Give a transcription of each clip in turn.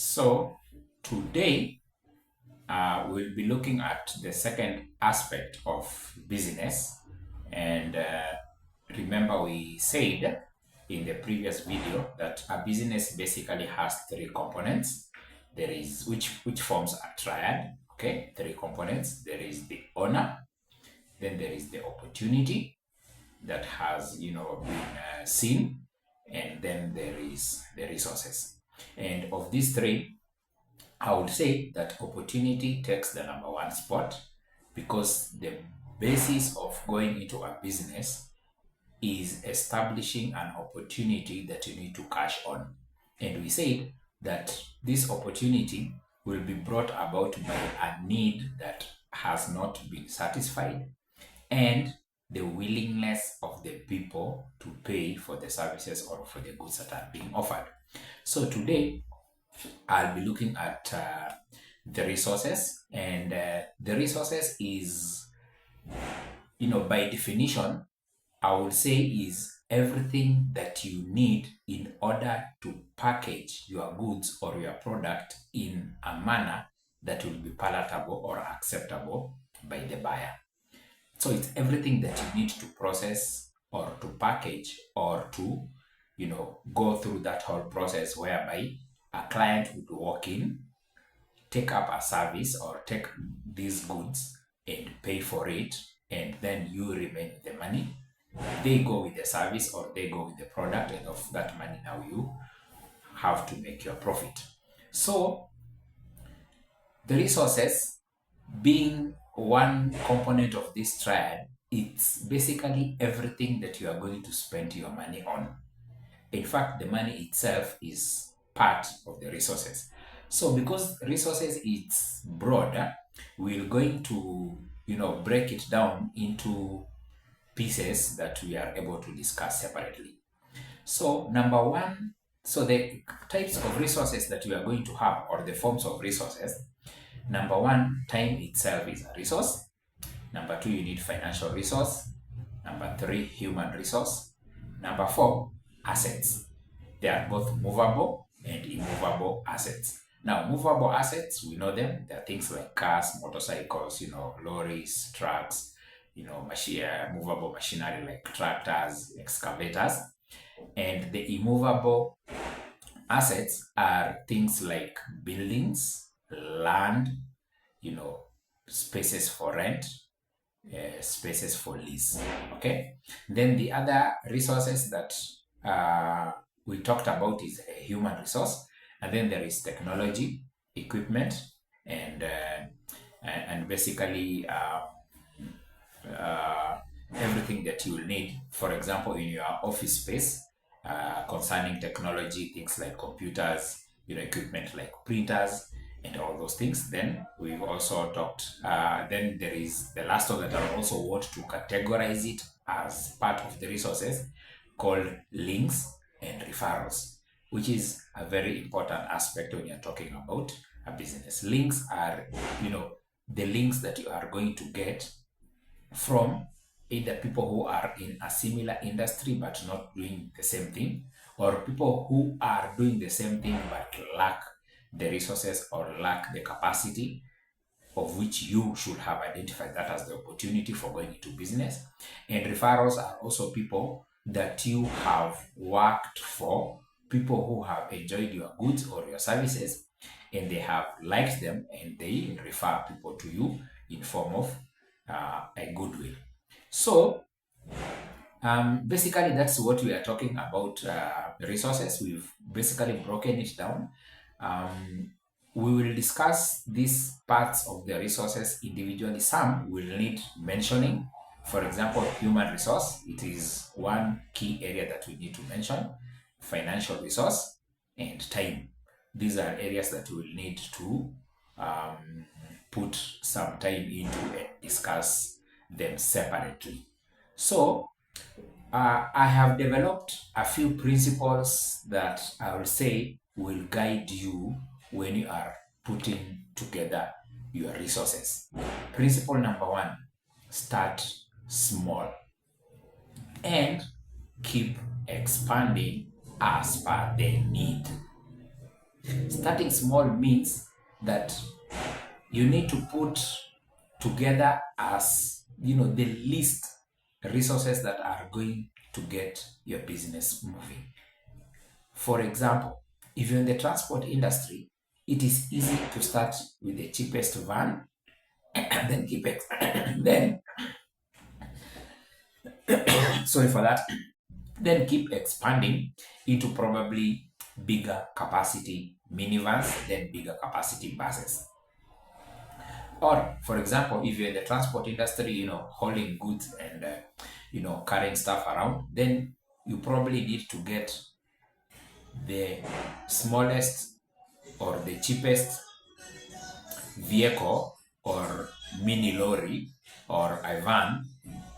So today we'll be looking at the second aspect of business. And remember, we said in the previous video that a business basically has three components. There is which forms a triad. Okay, three components. There is the owner, then there is the opportunity that has been seen, and then there is the resources. And of these three, I would say that opportunity takes the number one spot, because the basis of going into a business is establishing an opportunity that you need to cash on. And we said that this opportunity will be brought about by a need that has not been satisfied, and the willingness of the people to pay for the services or for the goods that are being offered. So today, I'll be looking at the resources, and the resources is, by definition, I would say is everything that you need in order to package your goods or your product in a manner that will be palatable or acceptable by the buyer. So it's everything that you need to process or to package or to, go through that whole process whereby a client would walk in, take up a service or take these goods and pay for it, and then you remain with the money. They go with the service or they go with the product, and of that money now you have to make your profit. So the resources being one component of this triad, it's basically everything that you are going to spend your money on. In fact, the money itself is part of the resources. So because resources is broader, we're going to break it down into pieces that we are able to discuss separately. So number one, so the types of resources that we are going to have, or the forms of resources. Number one, time itself is a resource. Number two, you need financial resource. Number three, human resource. Number four, assets. They are both movable and immovable assets. Now, movable assets, we know them. They are things like cars, motorcycles, lorries, trucks, movable machinery like tractors, excavators. And the immovable assets are things like buildings, land, spaces for rent, spaces for lease. Okay. Then the other resources that we talked about is a human resource, and then there is technology, equipment, and basically everything that you will need. For example, in your office space, concerning technology, things like computers, equipment like printers, and all those things. Then we've also talked, then there is the last one that I also want to categorize it as part of the resources, called links and referrals, which is a very important aspect when you're talking about a business. Links are, the links that you are going to get from either people who are in a similar industry but not doing the same thing, or people who are doing the same thing but lack the resources or lack the capacity, of which you should have identified that as the opportunity for going into business. And referrals are also people that you have worked for, people who have enjoyed your goods or your services, and they have liked them, and they refer people to you in form of a goodwill. So basically, that's what we are talking about. Resources, we've basically broken it down. We will discuss these parts of the resources individually. Some will need mentioning. For example, human resource, it is one key area that we need to mention. Financial resource and time. These are areas that we will need to put some time into and discuss them separately. So I have developed a few principles that I will say will guide you when you are putting together your resources. Principle number one, start small and keep expanding as per the need. Starting small means that you need to put together as the least resources that are going to get your business moving. For example, if you're in the transport industry, it is easy to start with the cheapest van and then then sorry for that, then keep expanding into probably bigger capacity minivans, then bigger capacity buses. Or, for example, if you're in the transport industry, hauling goods and, carrying stuff around, then you probably need to get the smallest or the cheapest vehicle or mini lorry or a van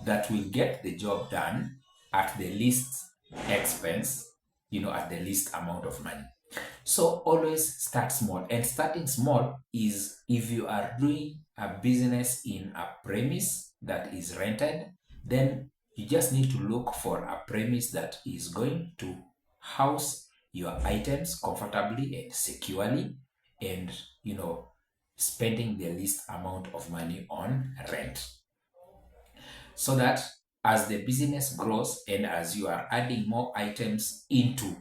that will get the job done at the least expense, at the least amount of money. So always start small. And starting small is, if you are doing a business in a premise that is rented, then you just need to look for a premise that is going to house your items comfortably and securely, and spending the least amount of money on rent. So that as the business grows and as you are adding more items into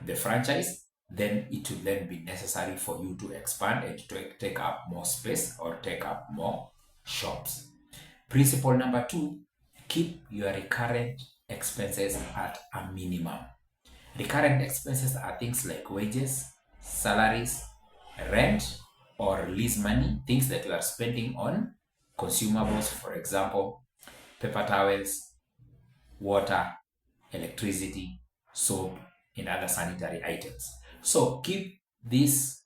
the franchise, then it will then be necessary for you to expand and to take up more space or take up more shops. Principle number 2, keep your recurrent expenses at a minimum. Recurrent expenses are things like wages, salaries, rent, or lease money, things that you are spending on consumables, for example, paper towels, water, electricity, soap, and other sanitary items. So keep these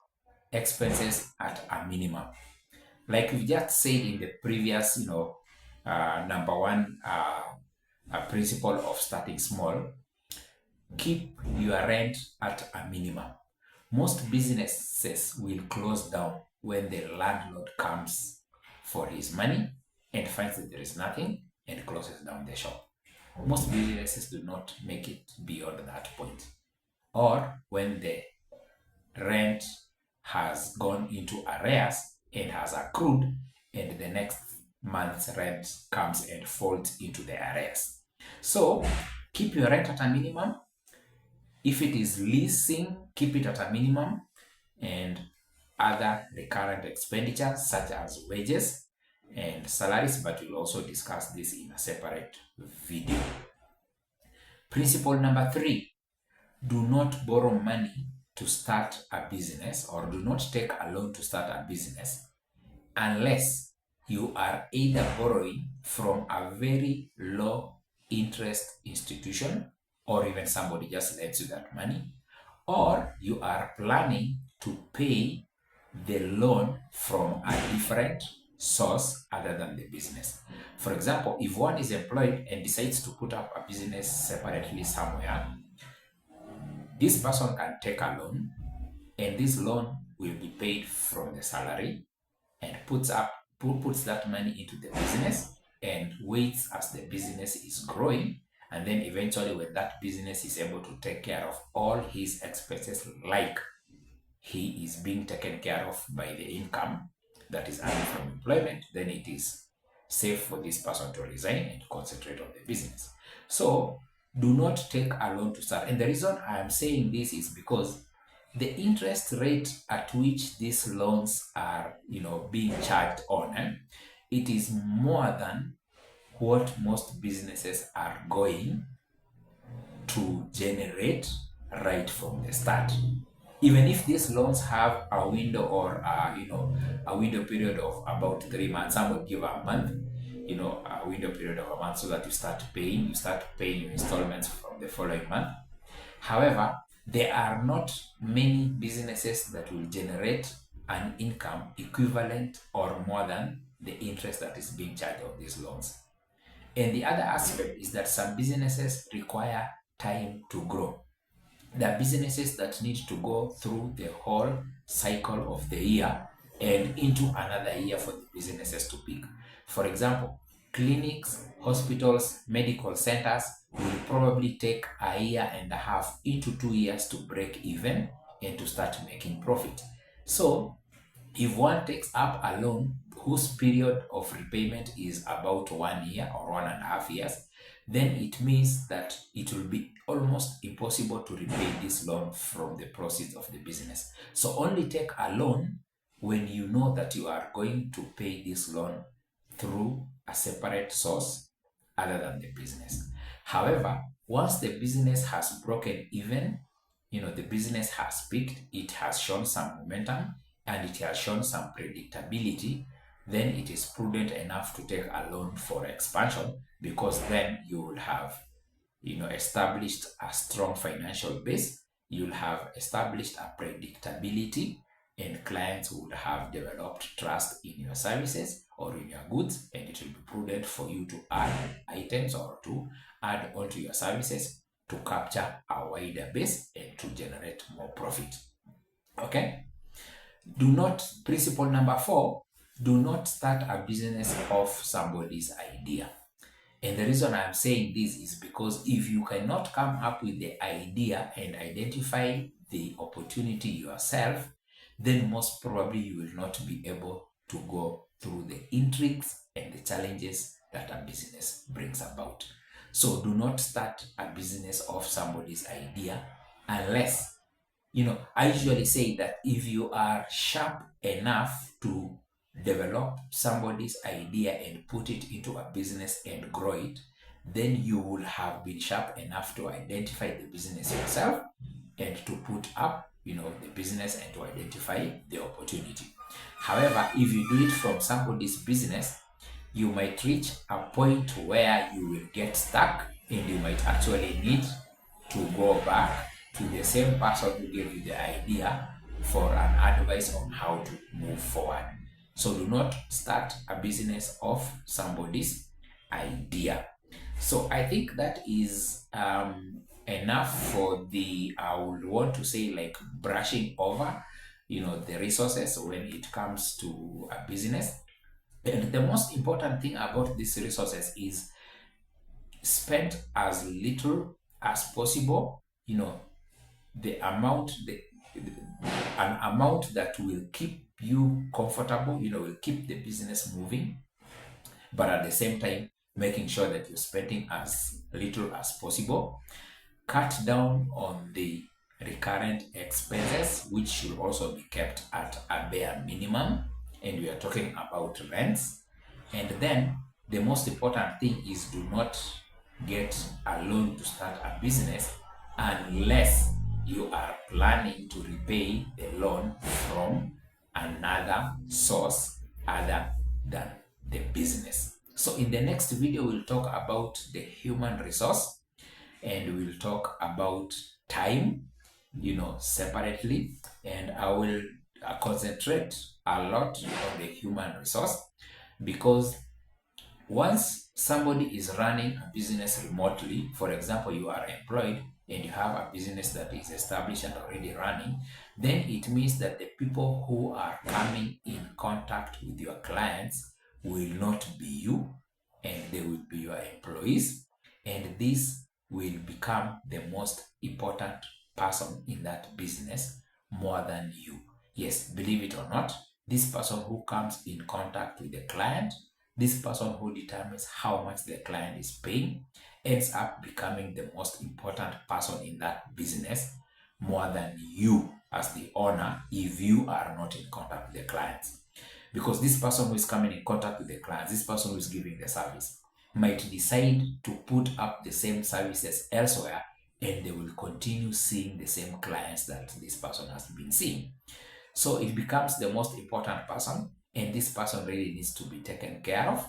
expenses at a minimum. Like we just said in the previous, number 1 principle of starting small, keep your rent at a minimum. Most businesses will close down when the landlord comes for his money and finds that there is nothing and closes down the shop. Most businesses do not make it beyond that point. Or when the rent has gone into arrears and has accrued, and the next month's rent comes and falls into the arrears. So keep your rent at a minimum. If it is leasing, keep it at a minimum, and other recurrent expenditures such as wages and salaries, but we'll also discuss this in a separate video. Principle number 3, do not borrow money to start a business, or do not take a loan to start a business unless you are either borrowing from a very low interest institution, or even somebody just lends you that money, or you are planning to pay the loan from a different source other than the business. For example, if one is employed and decides to put up a business separately somewhere, this person can take a loan, and this loan will be paid from the salary, and puts that money into the business and waits as the business is growing. And then eventually, when that business is able to take care of all his expenses, like he is being taken care of by the income that is earned from employment, then it is safe for this person to resign and concentrate on the business. So do not take a loan to start. And the reason I am saying this is because the interest rate at which these loans are, being charged on, it is more than what most businesses are going to generate right from the start. Even if these loans have a window or a window period of about 3 months, some would give a month, a window period of a month, so that you start paying your installments from the following month. However, there are not many businesses that will generate an income equivalent or more than the interest that is being charged on these loans. And the other aspect is that some businesses require time to grow. There are businesses that need to go through the whole cycle of the year and into another year for the businesses to peak. For example, clinics, hospitals, medical centers will probably take a year and a half into 2 years to break even and to start making profit. So if one takes up a loan whose period of repayment is about 1 year or 1.5 years, then it means that it will be almost impossible to repay this loan from the proceeds of the business. So only take a loan when you know that you are going to pay this loan through a separate source other than the business. However, once the business has broken even, the business has peaked, it has shown some momentum, and it has shown some predictability, then it is prudent enough to take a loan for expansion, because then you will have established a strong financial base, you'll have established a predictability, and clients would have developed trust in your services or in your goods, and it will be prudent for you to add items or to add onto your services to capture a wider base and to generate more profit. Okay? Principle number 4, do not start a business off somebody's idea. And the reason I'm saying this is because if you cannot come up with the idea and identify the opportunity yourself, then most probably you will not be able to go through the intrigues and the challenges that a business brings about. So do not start a business off somebody's idea unless, I usually say that if you are sharp enough to develop somebody's idea and put it into a business and grow it, then you will have been sharp enough to identify the business yourself and to put up the business and to identify the opportunity. However, if you do it from somebody's business, you might reach a point where you will get stuck and you might actually need to go back to the same person who gave you the idea for an advice on how to move forward. So do not start a business off somebody's idea. So I think that is enough for I would want to say, like, brushing over, the resources when it comes to a business. And the most important thing about these resources is spend as little as possible, an amount that will keep you comfortable, will keep the business moving, but at the same time making sure that you're spending as little as possible. Cut down on the recurrent expenses, which should also be kept at a bare minimum, and we are talking about rents. And then the most important thing is, do not get a loan to start a business unless you are planning to repay the loan from another source other than the business. So in the next video, we'll talk about the human resource, and we'll talk about time, separately, and I will concentrate a lot on the human resource, because once somebody is running a business remotely, for example, you are employed and you have a business that is established and already running, then it means that the people who are coming in contact with your clients will not be you, and they will be your employees, and this will become the most important person in that business more than you. Yes, believe it or not, this person who comes in contact with the client, this person who determines how much the client is paying, ends up becoming the most important person in that business more than you as the owner, if you are not in contact with the clients. Because this person who is coming in contact with the clients, this person who is giving the service, might decide to put up the same services elsewhere, and they will continue seeing the same clients that this person has been seeing. So it becomes the most important person, and this person really needs to be taken care of,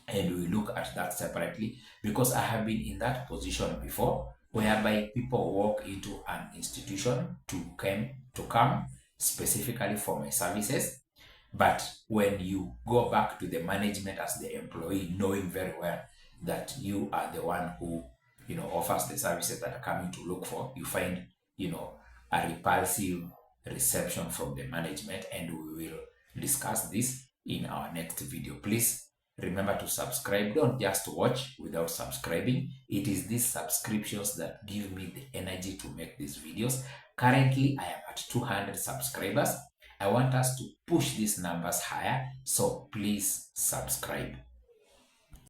and we look at that separately, because I have been in that position before, whereby people walk into an institution to come specifically for my services, but when you go back to the management as the employee, knowing very well that you are the one who offers the services that are coming to look for, you find a repulsive reception from the management, and we will discuss this in our next video. Please remember to subscribe. Don't just watch without subscribing. It is these subscriptions that give me the energy to make these videos. Currently, I am at 200 subscribers. I want us to push these numbers higher, so please subscribe.